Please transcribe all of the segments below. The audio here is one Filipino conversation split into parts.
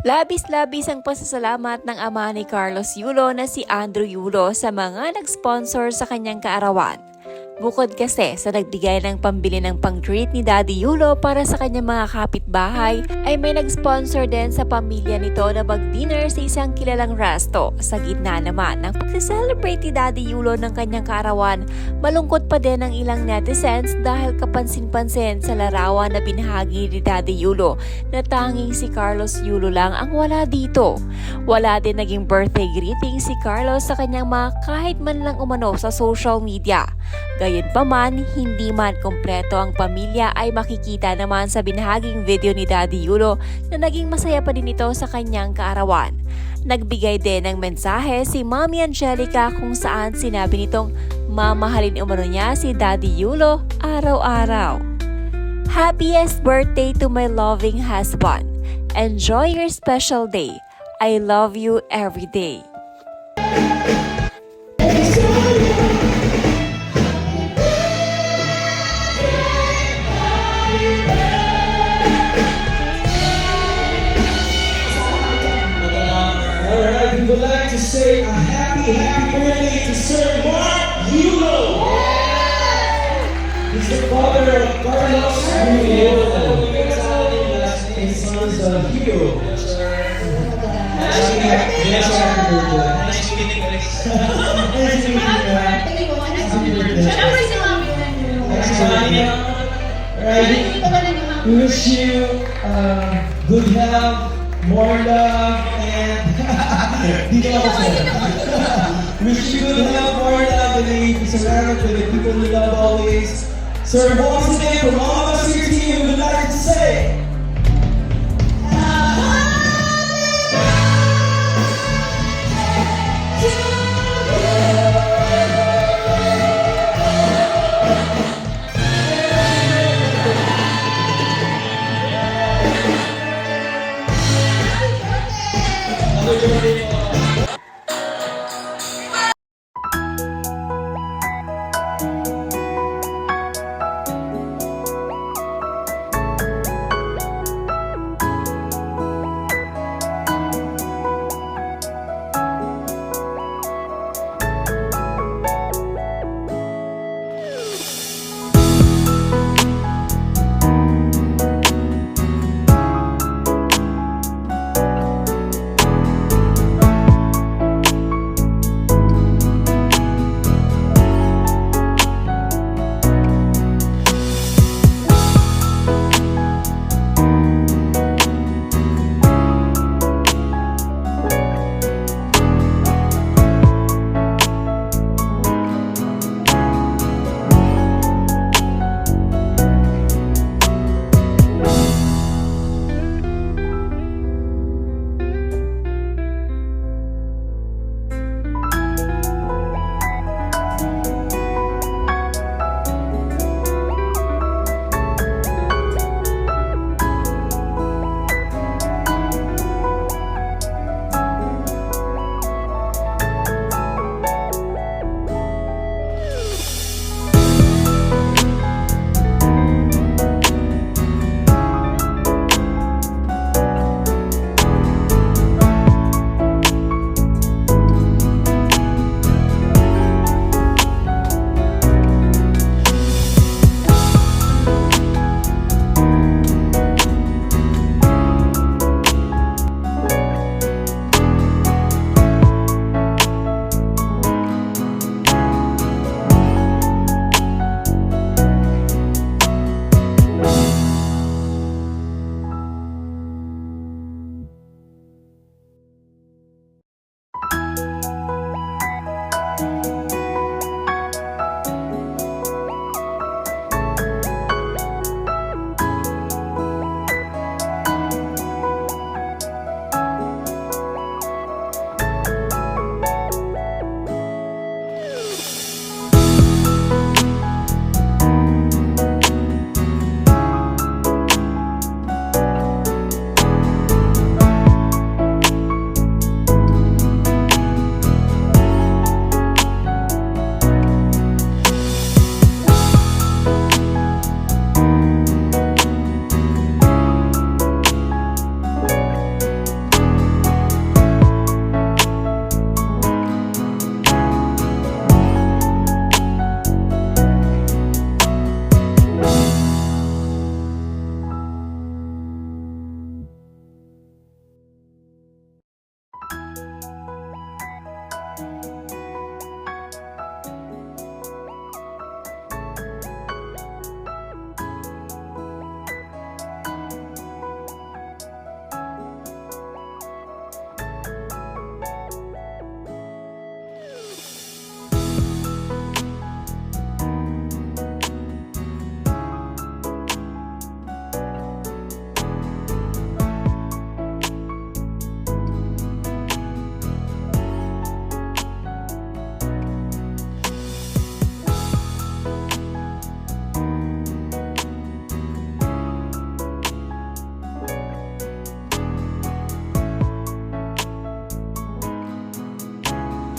Labis-labis ang pasasalamat ng ama ni Carlos Yulo na si Andrew Yulo sa mga nag-sponsor sa kanyang kaarawan. Bukod kasi sa nagbigay ng pambili ng pang-treat ni Daddy Yulo para sa kanyang mga kapitbahay, ay may nag-sponsor din sa pamilya nito na mag-dinner sa isang kilalang resto. Sa gitna naman ng pag-celebrate ni Daddy Yulo ng kanyang kaarawan, malungkot pa din ang ilang netizens dahil kapansin-pansin sa larawan na binahagi ni Daddy Yulo na tanging si Carlos Yulo lang ang wala dito. Wala din naging birthday greeting si Carlos sa kanyang mga kahit man lang umano sa social media. Gayunpaman, hindi man kompleto ang pamilya ay makikita naman sa binahaging video ni Daddy Yulo na naging masaya pa din ito sa kanyang kaarawan. Nagbigay din ng mensahe si Mommy Angelica kung saan sinabi nitong mamahalin umano niya si Daddy Yulo araw-araw. Happiest birthday to my loving husband. Enjoy your special day. I love you every day. Alright, we would like to say a happy birthday to Sir Mark Yulo. He's the father of Carlos Yulo. His son is Hiro. Happy birthday. Alright, we wish you good health, more love, and dito ako sir. Wish you good health, more love, and be surrounded by the people you love always. Sir, once again, from all of us here team, we would like to say,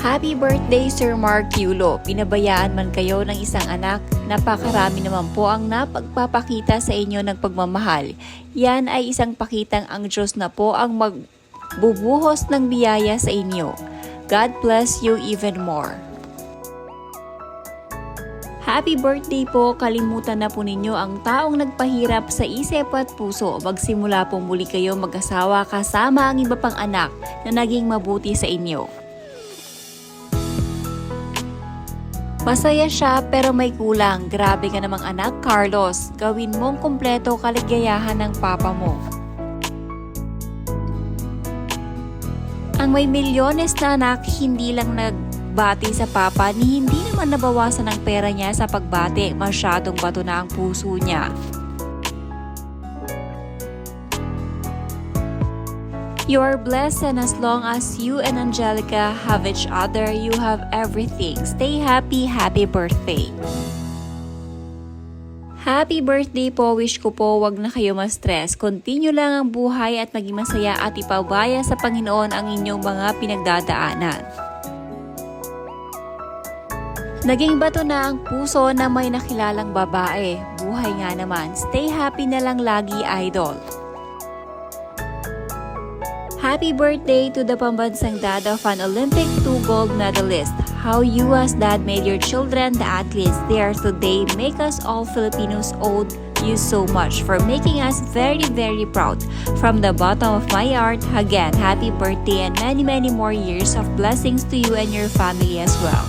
Happy birthday, Sir Mark Yulo! Pinabayaan man kayo ng isang anak, napakarami naman po ang napagpapakita sa inyo ng pagmamahal. Yan ay isang pakitang ang Diyos na po ang magbubuhos ng biyaya sa inyo. God bless you even more. Happy birthday po! Kalimutan na po ninyo ang taong nagpahirap sa isip at puso. Magsimula pong muli kayo mag-asawa kasama ang iba pang anak na naging mabuti sa inyo. Masaya siya pero may kulang. Grabe ka namang anak, Carlos. Gawin mong kumpleto kaligayahan ng papa mo. Ang may milyones na anak, hindi lang nagbati sa papa ni hindi naman nabawasan ang pera niya sa pagbati. Masyadong bato na ang puso niya. You are blessed, and as long as you and Angelica have each other, you have everything. Stay happy, happy birthday! Happy birthday po! Wish ko po wag na kayo ma-stress. Continue lang ang buhay at maging masaya at ipabaya sa Panginoon ang inyong mga pinagdadaanan. Naging bato na ang puso na may nakilalang babae. Buhay nga naman. Stay happy na lang lagi, idol! Happy birthday to the pambansang dad of an Olympic 2 gold medalist. How you as dad made your children the athletes they are today make us all Filipinos owe you so much for making us very, very proud. From the bottom of my heart, again, happy birthday and many, many more years of blessings to you and your family as well.